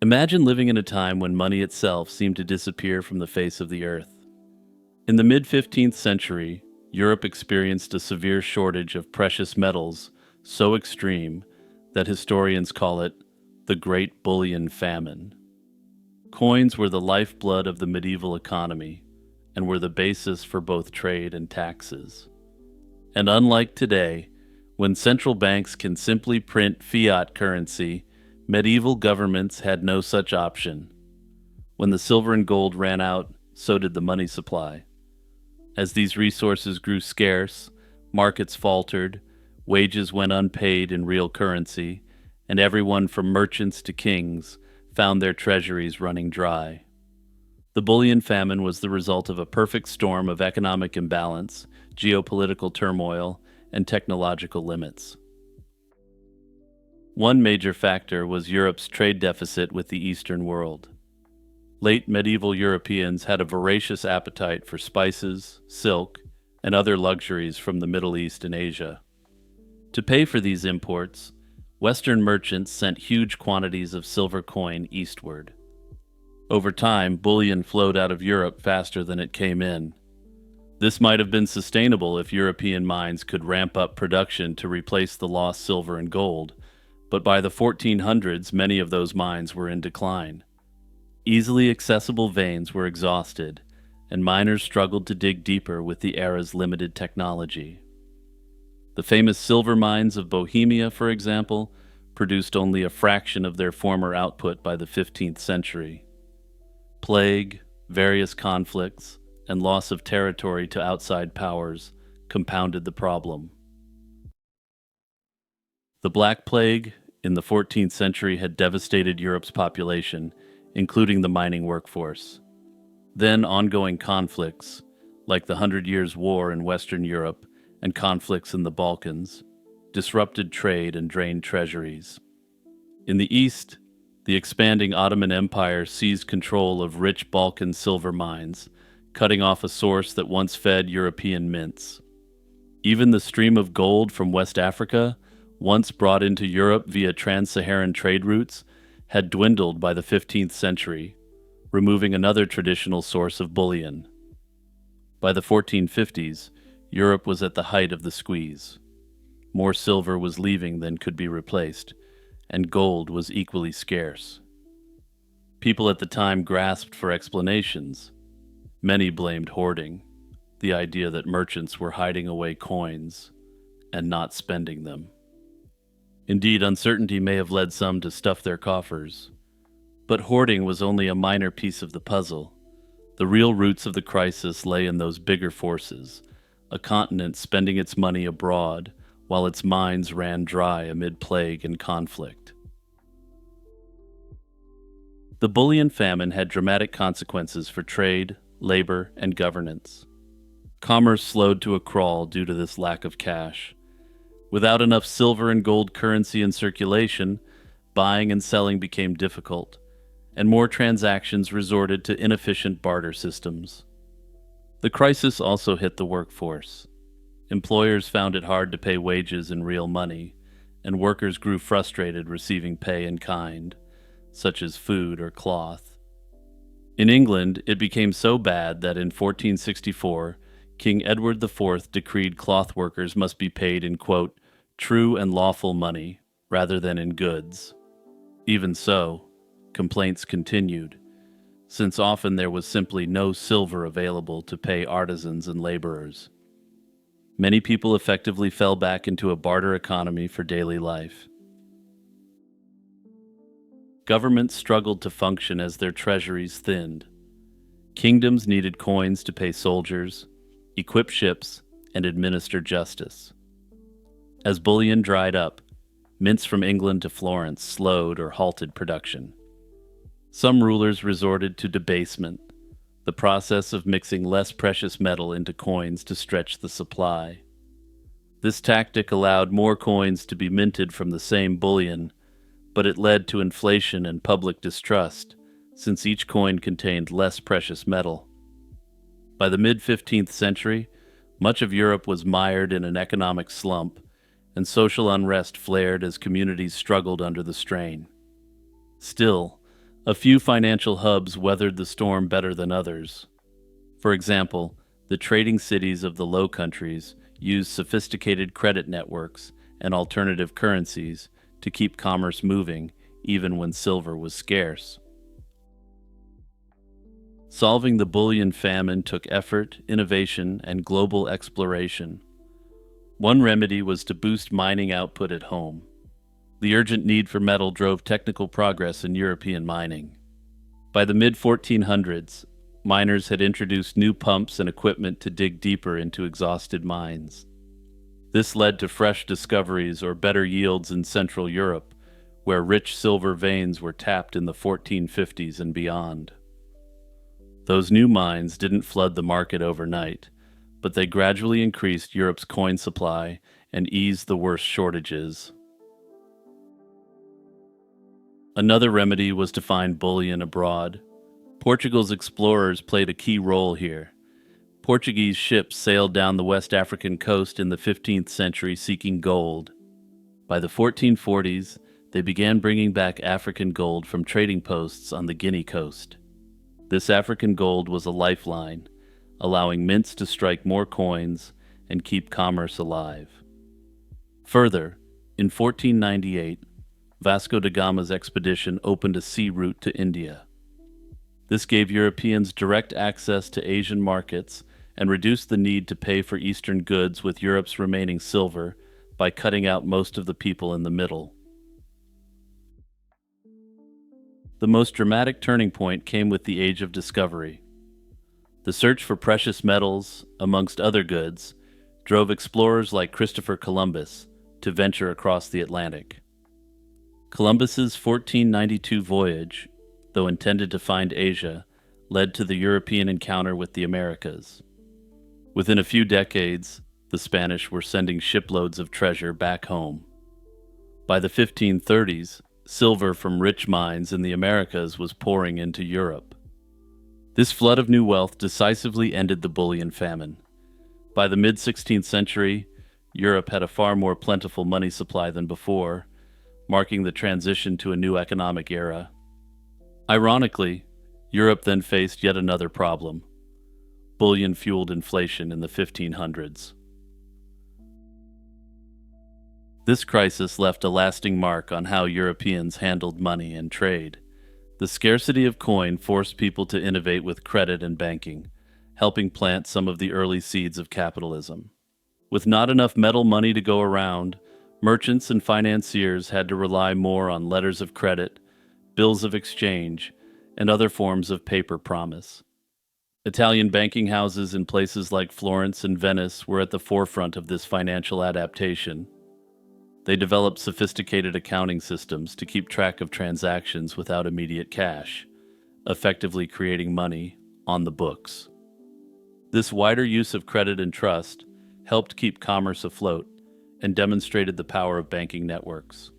Imagine living in a time when money itself seemed to disappear from the face of the earth. In the mid 15th century, Europe experienced a severe shortage of precious metals so extreme that historians call it the Great Bullion Famine. Coins were the lifeblood of the medieval economy and were the basis for both trade and taxes. And unlike today, when central banks can simply print fiat currency, medieval governments had no such option. When the silver and gold ran out, so did the money supply. As these resources grew scarce, markets faltered, wages went unpaid in real currency, and everyone from merchants to kings found their treasuries running dry. The bullion famine was the result of a perfect storm of economic imbalance, geopolitical turmoil, and technological limits. One major factor was Europe's trade deficit with the Eastern world. Late medieval Europeans had a voracious appetite for spices, silk, and other luxuries from the Middle East and Asia. To pay for these imports, Western merchants sent huge quantities of silver coin eastward. Over time, bullion flowed out of Europe faster than it came in. This might have been sustainable if European mines could ramp up production to replace the lost silver and gold, but by the 1400s, many of those mines were in decline. Easily accessible veins were exhausted, and miners struggled to dig deeper with the era's limited technology. The famous silver mines of Bohemia, for example, produced only a fraction of their former output by the 15th century. Plague, various conflicts, and loss of territory to outside powers compounded the problem. The Black Plague in the 14th century had devastated Europe's population, including the mining workforce. Then ongoing conflicts, like the Hundred Years' War in Western Europe and conflicts in the Balkans, disrupted trade and drained treasuries. In the East, the expanding Ottoman Empire seized control of rich Balkan silver mines, cutting off a source that once fed European mints. Even the stream of gold from West Africa, once brought into Europe via trans-Saharan trade routes, had dwindled by the 15th century, removing another traditional source of bullion. By the 1450s, Europe was at the height of the squeeze. More silver was leaving than could be replaced, and gold was equally scarce. People at the time grasped for explanations. Many blamed hoarding, the idea that merchants were hiding away coins and not spending them. Indeed, uncertainty may have led some to stuff their coffers. But hoarding was only a minor piece of the puzzle. The real roots of the crisis lay in those bigger forces, a continent spending its money abroad while its mines ran dry amid plague and conflict. The bullion famine had dramatic consequences for trade, labor, and governance. Commerce slowed to a crawl due to this lack of cash. Without enough silver and gold currency in circulation, buying and selling became difficult, and more transactions resorted to inefficient barter systems. The crisis also hit the workforce. Employers found it hard to pay wages in real money, and workers grew frustrated receiving pay in kind, such as food or cloth. In England, it became so bad that in 1464, King Edward IV decreed cloth workers must be paid in, quote, true and lawful money, rather than in goods. Even so, complaints continued, since often there was simply no silver available to pay artisans and laborers. Many people effectively fell back into a barter economy for daily life. Governments struggled to function as their treasuries thinned. Kingdoms needed coins to pay soldiers, equip ships, and administer justice. As bullion dried up, mints from England to Florence slowed or halted production. Some rulers resorted to debasement, the process of mixing less precious metal into coins to stretch the supply. This tactic allowed more coins to be minted from the same bullion, but it led to inflation and public distrust, since each coin contained less precious metal. By the mid-15th century, much of Europe was mired in an economic slump, and social unrest flared as communities struggled under the strain. Still, A few financial hubs weathered the storm better than others. For example, the trading cities of the Low Countries used sophisticated credit networks and alternative currencies to keep commerce moving even when silver was scarce. Solving the bullion famine took effort, innovation, and global exploration. One remedy was to boost mining output at home. The urgent need for metal drove technical progress in European mining. By the mid-1400s, miners had introduced new pumps and equipment to dig deeper into exhausted mines. This led to fresh discoveries or better yields in Central Europe, where rich silver veins were tapped in the 1450s and beyond. Those new mines didn't flood the market overnight, but they gradually increased Europe's coin supply and eased the worst shortages. Another remedy was to find bullion abroad. Portugal's explorers played a key role here. Portuguese ships sailed down the West African coast in the 15th century seeking gold. By the 1440s, they began bringing back African gold from trading posts on the Guinea coast. This African gold was a lifeline, allowing mints to strike more coins and keep commerce alive. Further, in 1498, Vasco da Gama's expedition opened a sea route to India. This gave Europeans direct access to Asian markets and reduced the need to pay for Eastern goods with Europe's remaining silver by cutting out most of the people in the middle. The most dramatic turning point came with the Age of Discovery. The search for precious metals, amongst other goods, drove explorers like Christopher Columbus to venture across the Atlantic. Columbus's 1492 voyage, though intended to find Asia, led to the European encounter with the Americas. Within a few decades, the Spanish were sending shiploads of treasure back home. By the 1530s, silver from rich mines in the Americas was pouring into Europe. This flood of new wealth decisively ended the bullion famine. By the mid-16th century, Europe had a far more plentiful money supply than before, marking the transition to a new economic era. Ironically, Europe then faced yet another problem: bullion-fueled inflation in the 1500s. This crisis left a lasting mark on how Europeans handled money and trade. The scarcity of coin forced people to innovate with credit and banking, helping plant some of the early seeds of capitalism. With not enough metal money to go around, merchants and financiers had to rely more on letters of credit, bills of exchange, and other forms of paper promise. Italian banking houses in places like Florence and Venice were at the forefront of this financial adaptation. They developed sophisticated accounting systems to keep track of transactions without immediate cash, effectively creating money on the books. This wider use of credit and trust helped keep commerce afloat and demonstrated the power of banking networks.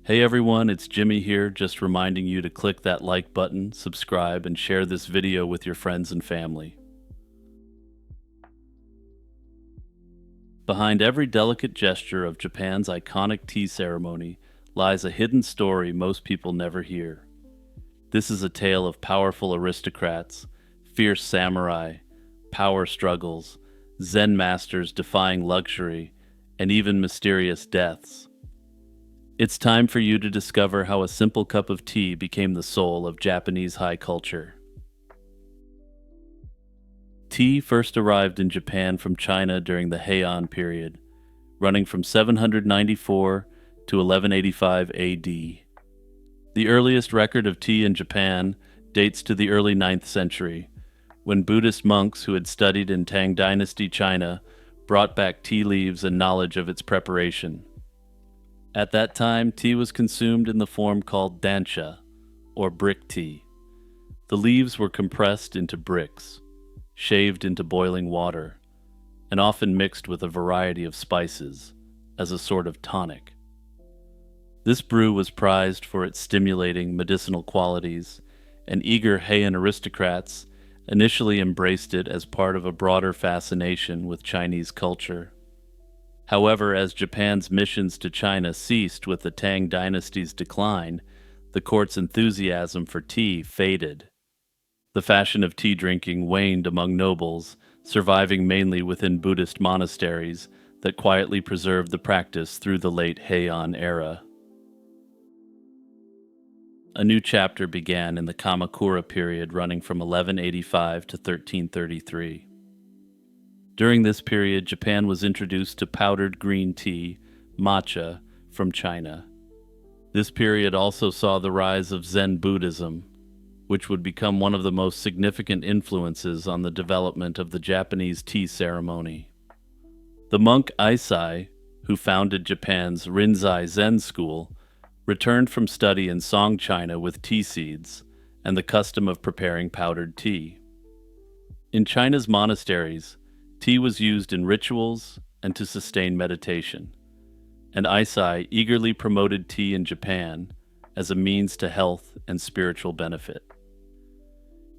Hey everyone, it's Jimmy here, just reminding you to click that like button, subscribe, and share this video with your friends and family. Behind every delicate gesture of Japan's iconic tea ceremony lies a hidden story most people never hear. This is a tale of powerful aristocrats, fierce samurai, power struggles, Zen masters defying luxury, and even mysterious deaths. It's time for you to discover how a simple cup of tea became the soul of Japanese high culture. Tea first arrived in Japan from China during the Heian period, running from 794 to 1185 AD. The earliest record of tea in Japan dates to the early 9th century, when Buddhist monks who had studied in Tang Dynasty China brought back tea leaves and knowledge of its preparation. At that time, tea was consumed in the form called dancha, or brick tea. The leaves were compressed into bricks, shaved into boiling water, and often mixed with a variety of spices as a sort of tonic. This brew was prized for its stimulating medicinal qualities, and eager Heian aristocrats initially embraced it as part of a broader fascination with Chinese culture. However, as Japan's missions to China ceased with the Tang dynasty's decline, the court's enthusiasm for tea faded. The fashion of tea drinking waned among nobles, surviving mainly within Buddhist monasteries that quietly preserved the practice through the late Heian era. A new chapter began in the Kamakura period running from 1185 to 1333. During this period, Japan was introduced to powdered green tea, matcha, from China. This period also saw the rise of Zen Buddhism, which would become one of the most significant influences on the development of the Japanese tea ceremony. The monk Eisai, who founded Japan's Rinzai Zen school, returned from study in Song China with tea seeds and the custom of preparing powdered tea. In China's monasteries, tea was used in rituals and to sustain meditation, and Eisai eagerly promoted tea in Japan as a means to health and spiritual benefit.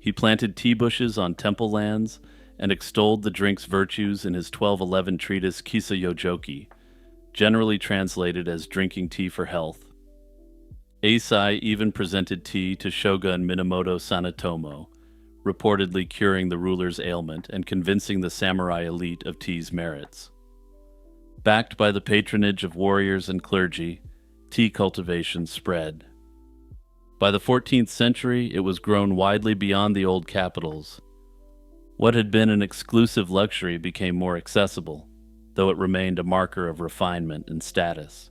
He planted tea bushes on temple lands and extolled the drink's virtues in his 1211 treatise Kisa Yojoki, generally translated as drinking tea for health. Eisai even presented tea to Shogun Minamoto Sanetomo, reportedly curing the ruler's ailment and convincing the samurai elite of tea's merits. Backed by the patronage of warriors and clergy, tea cultivation spread. By the 14th century, it was grown widely beyond the old capitals. What had been an exclusive luxury became more accessible, though it remained a marker of refinement and status.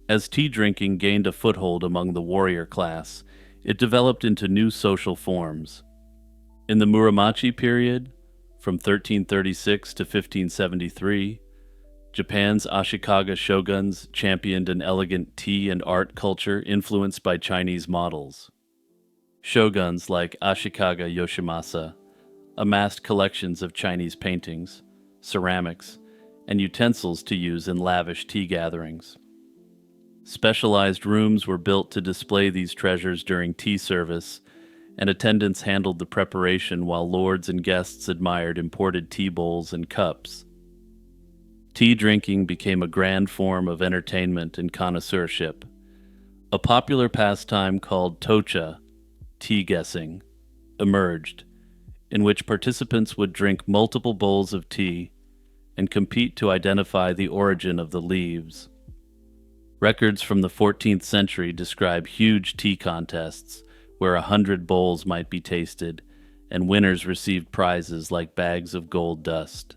As tea drinking gained a foothold among the warrior class, it developed into new social forms. In the Muromachi period, from 1336 to 1573, Japan's Ashikaga shoguns championed an elegant tea and art culture influenced by Chinese models. Shoguns like Ashikaga Yoshimasa amassed collections of Chinese paintings, ceramics, and utensils to use in lavish tea gatherings. Specialized rooms were built to display these treasures during tea service, and attendants handled the preparation while lords and guests admired imported tea bowls and cups. Tea drinking became a grand form of entertainment and connoisseurship. A popular pastime called tocha, tea guessing, emerged, in which participants would drink multiple bowls of tea and compete to identify the origin of the leaves. Records from the 14th century describe huge tea contests where 100 bowls might be tasted, and winners received prizes like bags of gold dust.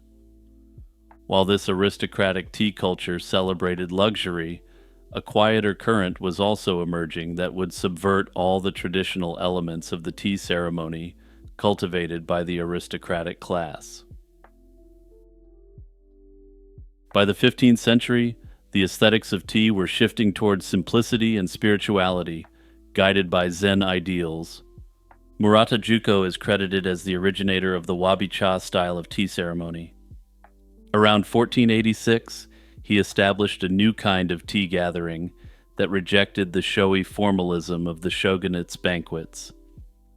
While this aristocratic tea culture celebrated luxury, a quieter current was also emerging that would subvert all the traditional elements of the tea ceremony cultivated by the aristocratic class. By the 15th century, the aesthetics of tea were shifting towards simplicity and spirituality, guided by Zen ideals. Murata Juko is credited as the originator of the wabi-cha style of tea ceremony. Around 1486, he established a new kind of tea gathering that rejected the showy formalism of the shogunate's banquets.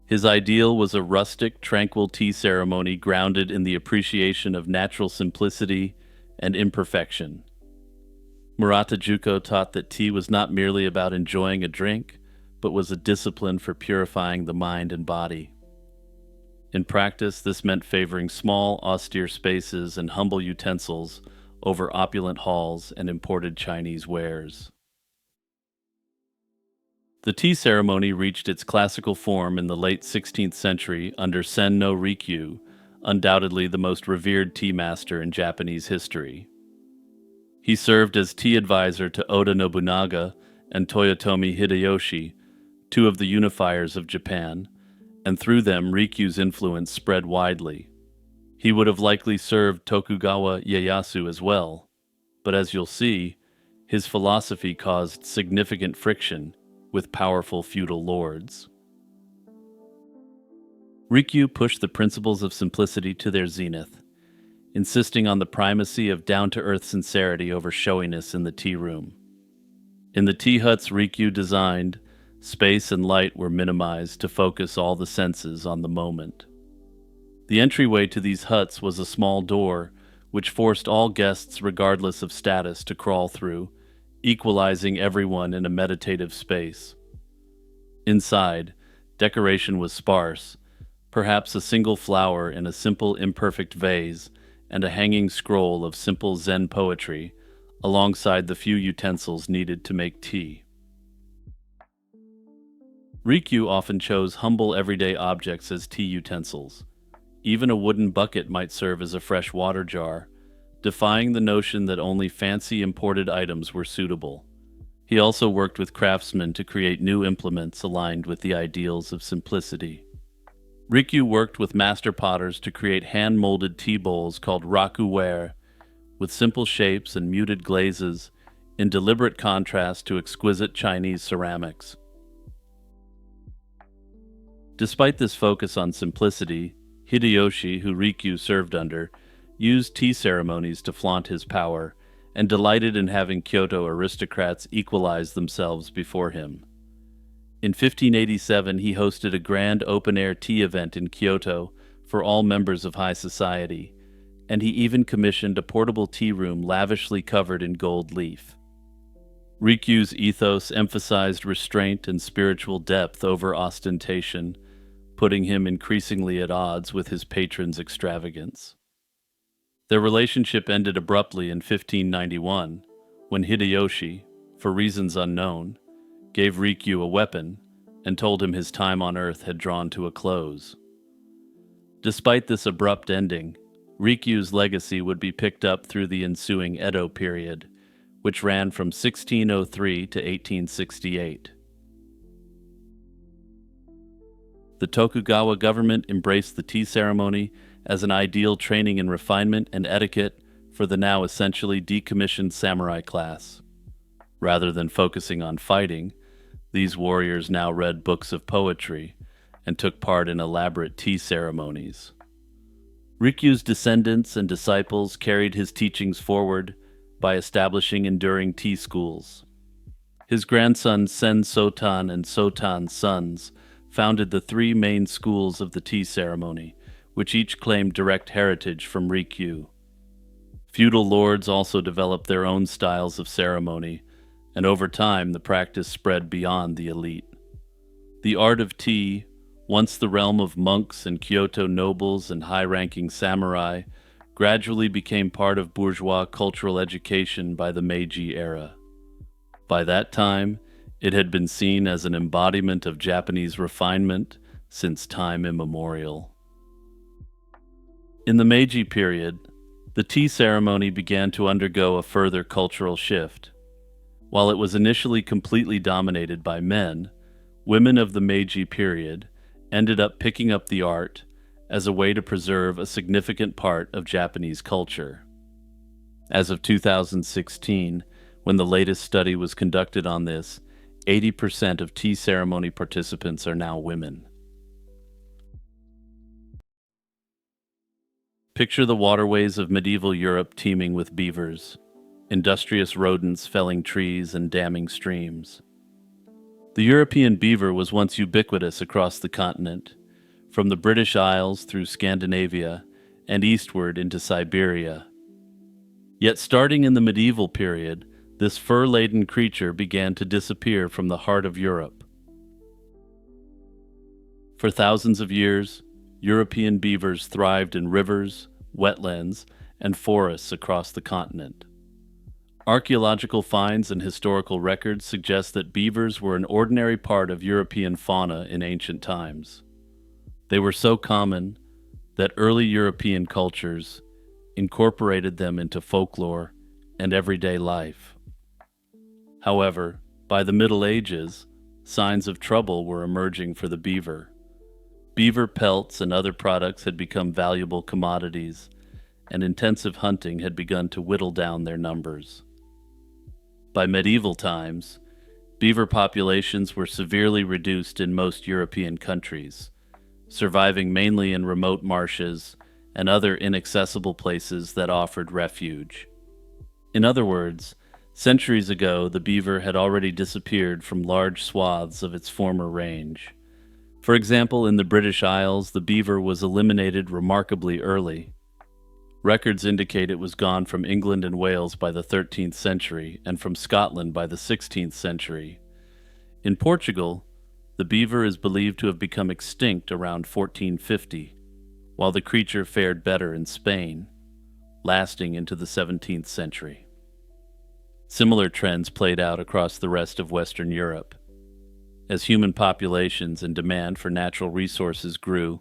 His ideal was a rustic, tranquil tea ceremony grounded in the appreciation of natural simplicity and imperfection. Murata Juko taught that tea was not merely about enjoying a drink, but was a discipline for purifying the mind and body. In practice, this meant favoring small, austere spaces and humble utensils over opulent halls and imported Chinese wares. The tea ceremony reached its classical form in the late 16th century under Sen no Rikyu, undoubtedly the most revered tea master in Japanese history. He served as tea advisor to Oda Nobunaga and Toyotomi Hideyoshi, two of the unifiers of Japan, and through them Rikyu's influence spread widely. He would have likely served Tokugawa Ieyasu as well, but as you'll see, his philosophy caused significant friction with powerful feudal lords. Rikyu pushed the principles of simplicity to their zenith, insisting on the primacy of down-to-earth sincerity over showiness in the tea room. In the tea huts Rikyu designed, space and light were minimized to focus all the senses on the moment. The entryway to these huts was a small door, which forced all guests regardless of status to crawl through, equalizing everyone in a meditative space. Inside, decoration was sparse, perhaps a single flower in a simple imperfect vase and a hanging scroll of simple Zen poetry, alongside the few utensils needed to make tea. Rikyu often chose humble everyday objects as tea utensils. Even a wooden bucket might serve as a fresh water jar, defying the notion that only fancy imported items were suitable. He also worked with craftsmen to create new implements aligned with the ideals of simplicity. Rikyu worked with master potters to create hand-molded tea bowls called rakuware, with simple shapes and muted glazes, in deliberate contrast to exquisite Chinese ceramics. Despite this focus on simplicity, Hideyoshi, who Rikyu served under, used tea ceremonies to flaunt his power, and delighted in having Kyoto aristocrats equalize themselves before him. In 1587, he hosted a grand open-air tea event in Kyoto for all members of high society, and he even commissioned a portable tea room lavishly covered in gold leaf. Rikyu's ethos emphasized restraint and spiritual depth over ostentation, putting him increasingly at odds with his patron's extravagance. Their relationship ended abruptly in 1591, when Hideyoshi, for reasons unknown, gave Rikyu a weapon and told him his time on Earth had drawn to a close. Despite this abrupt ending, Rikyu's legacy would be picked up through the ensuing Edo period, which ran from 1603 to 1868. The Tokugawa government embraced the tea ceremony as an ideal training in refinement and etiquette for the now essentially decommissioned samurai class. Rather than focusing on fighting, these warriors now read books of poetry and took part in elaborate tea ceremonies. Rikyu's descendants and disciples carried his teachings forward by establishing enduring tea schools. His grandsons Sen Sotan and Sotan's sons founded the three main schools of the tea ceremony, which each claimed direct heritage from Rikyu. Feudal lords also developed their own styles of ceremony, and over time the practice spread beyond the elite. The art of tea, once the realm of monks and Kyoto nobles and high-ranking samurai, gradually became part of bourgeois cultural education by the Meiji era. By that time, it had been seen as an embodiment of Japanese refinement since time immemorial. In the Meiji period, the tea ceremony began to undergo a further cultural shift. While it was initially completely dominated by men, women of the Meiji period ended up picking up the art as a way to preserve a significant part of Japanese culture. As of 2016, when the latest study was conducted on this, 80% of tea ceremony participants are now women. Picture the waterways of medieval Europe teeming with beavers, industrious rodents felling trees and damming streams. The European beaver was once ubiquitous across the continent, from the British Isles through Scandinavia and eastward into Siberia. Yet starting in the medieval period, this fur-laden creature began to disappear from the heart of Europe. For thousands of years, European beavers thrived in rivers, wetlands, and forests across the continent. Archaeological finds and historical records suggest that beavers were an ordinary part of European fauna in ancient times. They were so common that early European cultures incorporated them into folklore and everyday life. However, by the Middle Ages, signs of trouble were emerging for the beaver. Beaver pelts and other products had become valuable commodities, and intensive hunting had begun to whittle down their numbers. By medieval times, beaver populations were severely reduced in most European countries, surviving mainly in remote marshes and other inaccessible places that offered refuge. In other words, centuries ago, the beaver had already disappeared from large swaths of its former range. For example, in the British Isles, the beaver was eliminated remarkably early. Records indicate it was gone from England and Wales by the 13th century and from Scotland by the 16th century. In Portugal, the beaver is believed to have become extinct around 1450, while the creature fared better in Spain, lasting into the 17th century. Similar trends played out across the rest of Western Europe. As human populations and demand for natural resources grew,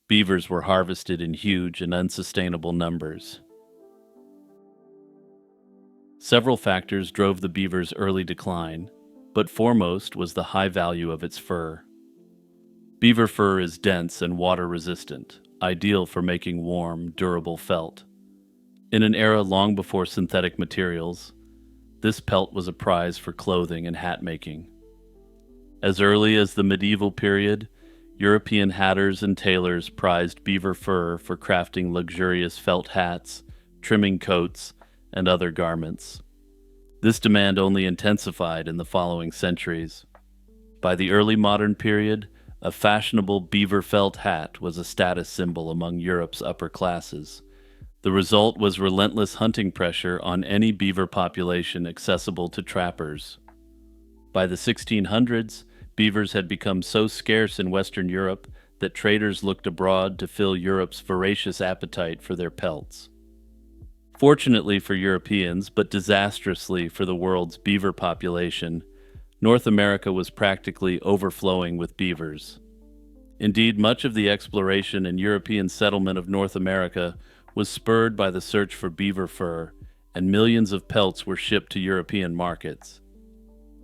beavers were harvested in huge and unsustainable numbers. Several factors drove the beaver's early decline, but foremost was the high value of its fur. Beaver fur is dense and water-resistant, ideal for making warm, durable felt. In an era long before synthetic materials, this pelt was a prize for clothing and hat making. As early as the medieval period, European hatters and tailors prized beaver fur for crafting luxurious felt hats, trimming coats, and other garments. This demand only intensified in the following centuries. By the early modern period, a fashionable beaver felt hat was a status symbol among Europe's upper classes. The result was relentless hunting pressure on any beaver population accessible to trappers. By the 1600s, beavers had become so scarce in Western Europe that traders looked abroad to fill Europe's voracious appetite for their pelts. Fortunately for Europeans, but disastrously for the world's beaver population, North America was practically overflowing with beavers. Indeed, much of the exploration and European settlement of North America was spurred by the search for beaver fur, and millions of pelts were shipped to European markets.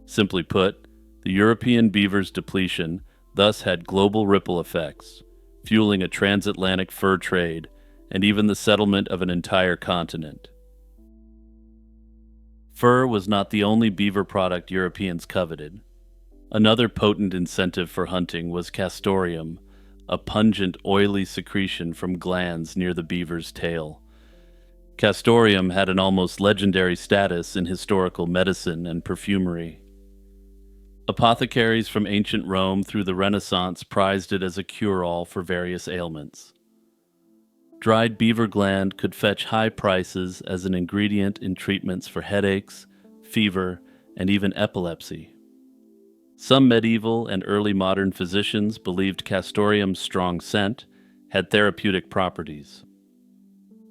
Simply put, the European beaver's depletion thus had global ripple effects, fueling a transatlantic fur trade and even the settlement of an entire continent. Fur was not the only beaver product Europeans coveted. Another potent incentive for hunting was castoreum, a pungent, oily secretion from glands near the beaver's tail. Castoreum had an almost legendary status in historical medicine and perfumery. Apothecaries from ancient Rome through the Renaissance prized it as a cure-all for various ailments. Dried beaver gland could fetch high prices as an ingredient in treatments for headaches, fever, and even epilepsy. Some medieval and early modern physicians believed castoreum's strong scent had therapeutic properties.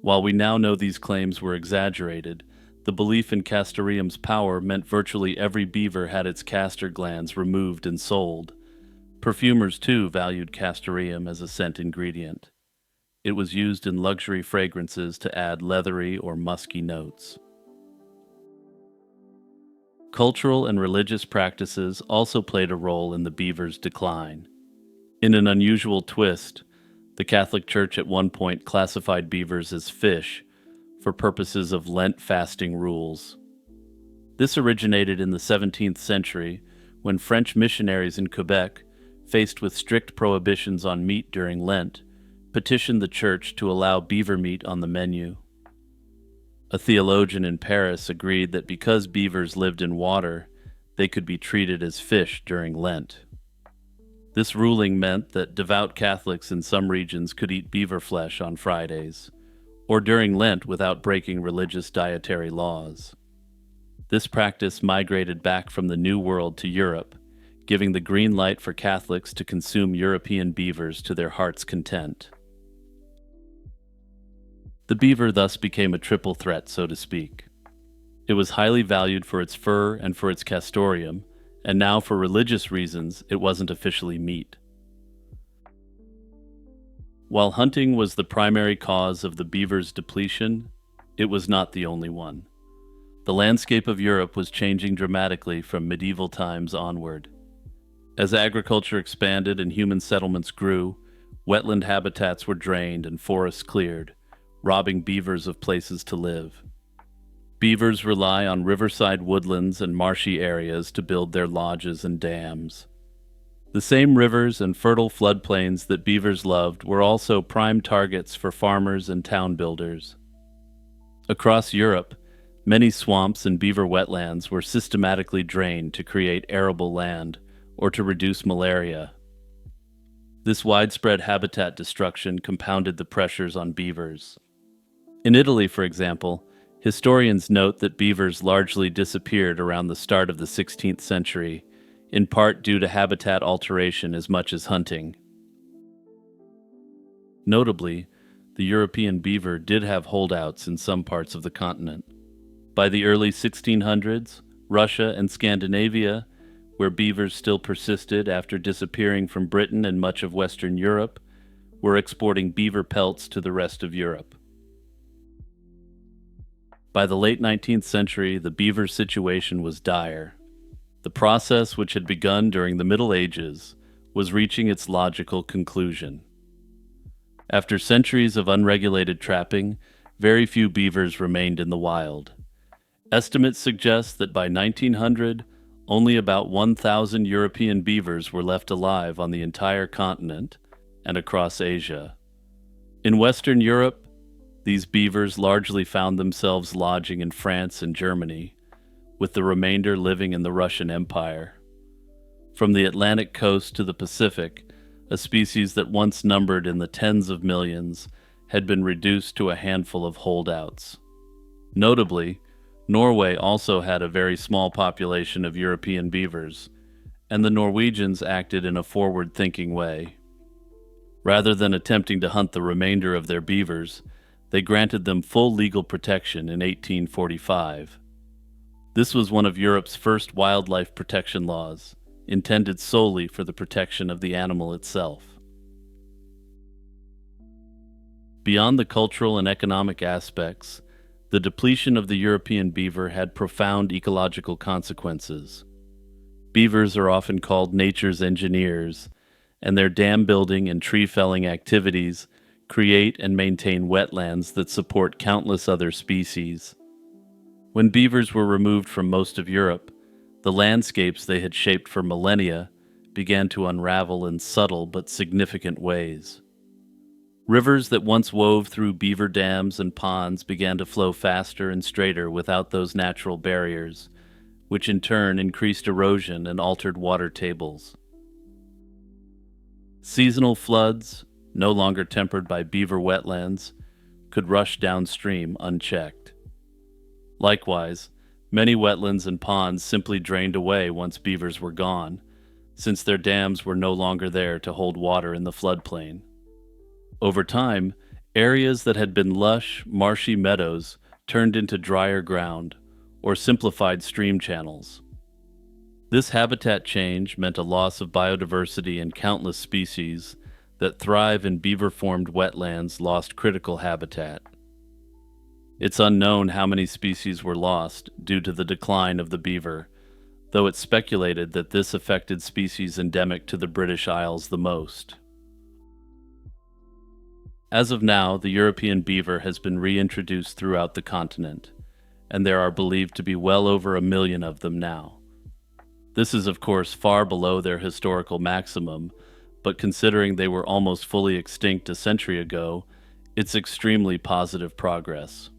While we now know these claims were exaggerated, the belief in castoreum's power meant virtually every beaver had its castor glands removed and sold. Perfumers, too, valued castoreum as a scent ingredient. It was used in luxury fragrances to add leathery or musky notes. Cultural and religious practices also played a role in the beaver's decline. In an unusual twist, the Catholic Church at one point classified beavers as fish for purposes of Lent fasting rules. This originated in the 17th century when French missionaries in Quebec, faced with strict prohibitions on meat during Lent, petitioned the church to allow beaver meat on the menu. A theologian in Paris agreed that because beavers lived in water, they could be treated as fish during Lent. This ruling meant that devout Catholics in some regions could eat beaver flesh on Fridays, or during Lent without breaking religious dietary laws. This practice migrated back from the New World to Europe, giving the green light for Catholics to consume European beavers to their heart's content. The beaver thus became a triple threat, so to speak. It was highly valued for its fur and for its castoreum, and now for religious reasons it wasn't officially meat. While hunting was the primary cause of the beaver's depletion, it was not the only one. The landscape of Europe was changing dramatically from medieval times onward. As agriculture expanded and human settlements grew, wetland habitats were drained and forests cleared, robbing beavers of places to live. Beavers rely on riverside woodlands and marshy areas to build their lodges and dams. The same rivers and fertile floodplains that beavers loved were also prime targets for farmers and town builders. Across Europe, many swamps and beaver wetlands were systematically drained to create arable land or to reduce malaria. This widespread habitat destruction compounded the pressures on beavers. In Italy, for example, historians note that beavers largely disappeared around the start of the 16th century, in part due to habitat alteration as much as hunting. Notably, the European beaver did have holdouts in some parts of the continent. By the early 1600s, Russia and Scandinavia, where beavers still persisted after disappearing from Britain and much of Western Europe, were exporting beaver pelts to the rest of Europe. By the late 19th century, the beaver situation was dire. The process, which had begun during the Middle Ages, was reaching its logical conclusion. After centuries of unregulated trapping, very few beavers remained in the wild. Estimates suggest that by 1900, only about 1,000 European beavers were left alive on the entire continent and across Asia. In Western Europe, these beavers largely found themselves lodging in France and Germany, with the remainder living in the Russian Empire. From the Atlantic coast to the Pacific, a species that once numbered in the tens of millions had been reduced to a handful of holdouts. Notably, Norway also had a very small population of European beavers, and the Norwegians acted in a forward-thinking way. Rather than attempting to hunt the remainder of their beavers, they granted them full legal protection in 1845. This was one of Europe's first wildlife protection laws, intended solely for the protection of the animal itself. Beyond the cultural and economic aspects, the depletion of the European beaver had profound ecological consequences. Beavers are often called nature's engineers, and their dam building and tree felling activities create and maintain wetlands that support countless other species. When beavers were removed from most of Europe, the landscapes they had shaped for millennia began to unravel in subtle but significant ways. Rivers that once wove through beaver dams and ponds began to flow faster and straighter without those natural barriers, which in turn increased erosion and altered water tables. Seasonal floods, no longer tempered by beaver wetlands, could rush downstream unchecked. Likewise, many wetlands and ponds simply drained away once beavers were gone, since their dams were no longer there to hold water in the floodplain. Over time, areas that had been lush, marshy meadows turned into drier ground or simplified stream channels. This habitat change meant a loss of biodiversity, and countless species that thrive in beaver-formed wetlands lost critical habitat. It's unknown how many species were lost due to the decline of the beaver, though it's speculated that this affected species endemic to the British Isles the most. As of now, the European beaver has been reintroduced throughout the continent, and there are believed to be well over 1 million of them now. This is, of course, far below their historical maximum, but considering they were almost fully extinct a century ago, it's extremely positive progress.